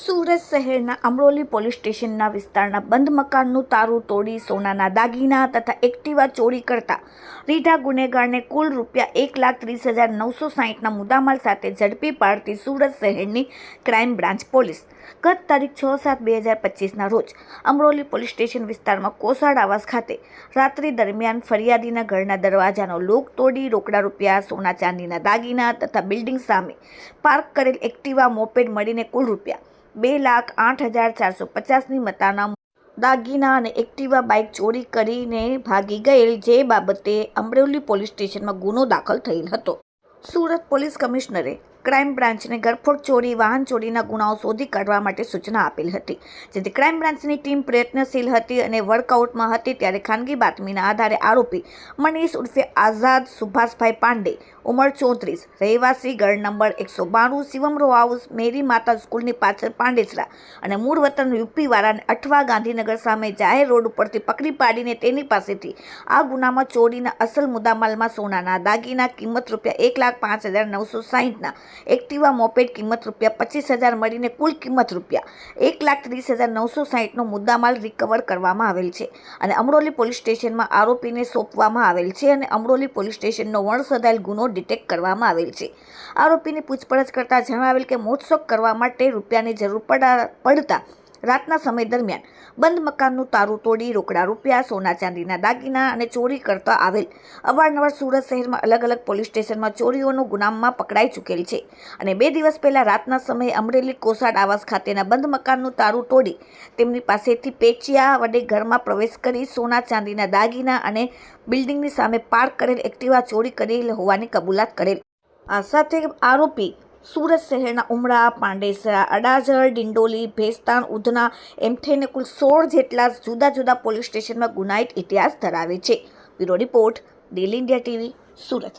સુરત શહેરના અમરોલી પોલીસ સ્ટેશનના વિસ્તારના બંધ મકાનનું તારું તોડી સોનાના દાગીના તથા એક્ટિવા ચોરી કરતા રીઢા ગુનેગારને કુલ ₹1,30,960ના મુદ્દામાલ સાથે ઝડપી પાડતી સુરત શહેરની ક્રાઇમ બ્રાન્ચ પોલીસ ગત તારીખ 6/7/2025ના રોજ અમરોલી પોલીસ સ્ટેશન વિસ્તારમાં કોસાડ આવાસ ખાતે રાત્રિ દરમિયાન ફરિયાદીના ઘરના દરવાજાનો લોક તોડી રોકડા રૂપિયા, સોના ચાંદીના દાગીના તથા બિલ્ડિંગ સામે પાર્ક કરેલ એક્ટિવા મોપેડ મળીને કુલ ₹2,08,450ની મતાના દાગીના અને એક્ટિવા બાઇક ચોરી કરીને ભાગી ગયેલ, જે બાબતે અમરોલી પોલીસ સ્ટેશનમાં ગુનો દાખલ થયેલ હતો. સુરત પોલીસ કમિશનરે ક્રાઇમ બ્રાન્ચને ગરફોડ ચોરી, વાહન ચોરીના ગુનાઓ શોધી કાઢવા માટે સૂચના આપેલ હતી, જેથી ક્રાઇમ બ્રાન્ચની ટીમ પ્રયત્નશીલ હતી અને વર્કઆઉટમાં હતી. ત્યારે ખાનગી બાતમીના આધારે આરોપી મનીષ ઉર્ફે આઝાદ સુભાષભાઈ પાંડે, ઉંમર 34, રહેવાસી ઘર નંબર 192, શિવમ રો હાઉસ, મેરી માતા સ્કૂલની પાછળ પાંડેસરા અને મૂળ વતન યુપીવાળાને અઠવા ગાંધીનગર સામે જાહેર રોડ ઉપરથી પકડી પાડીને તેની પાસેથી આ ગુનામાં ચોરીના અસલ મુદ્દામાલમાં સોનાના દાગીના કિંમત ₹5,05,960ના, એક્ટિવા મોપેડ કિંમત ₹25,000 મળીને કુલ કિંમત ₹1,30,960નો મુદ્દામાલ રિકવર કરવામાં આવેલ છે અને અમરોલી પોલીસ સ્ટેશનમાં આરોપીને સોંપવામાં આવેલ છે અને અમરોલી પોલીસ સ્ટેશનનો વણસદાયેલ ગુનો ડિટેક્ટ કરવામાં આવેલ છે. આરોપીની પૂછપરછ કરતા જણાવેલ કે મોજશોખ કરવા માટે રૂપિયાની જરૂર પડતા રાતના સમય દરમિયાન બંધ મકાનનું તારું તોડી રોકડા રૂપિયા, સોના ચાંદીના દાગીના અને ચોરી કરતા આવેલ. અવારનવાર સુરત શહેરમાં અલગ અલગ પોલીસ સ્ટેશનમાં ચોરીઓનો ગુનામાં પકડાઈ ચૂકેલ છે અને 2 દિવસ પહેલા રાતના સમયે અમરેલી કોસાડ આવાસ ખાતેના બંધ મકાનનું તારું તોડી તેમની પાસેથી પેચિયા વડે ઘરમાં પ્રવેશ કરી સોના ચાંદીના દાગીના અને બિલ્ડિંગની સામે પાર્ક કરેલ એક્ટિવા ચોરી કરેલ હોવાની કબૂલાત કરેલ. આ સાથે આરોપી સુરત શહેરના ઉમરા, પાંડેસરા, અડાજણ, ડિંડોલી, ભેસ્તાન, ઉધના એમ થઈને કુલ 16 જેટલા જુદા જુદા પોલીસ સ્ટેશનમાં ગુનાહિત ઇતિહાસ ધરાવે છે. Bureau report, daily India TV, Surat.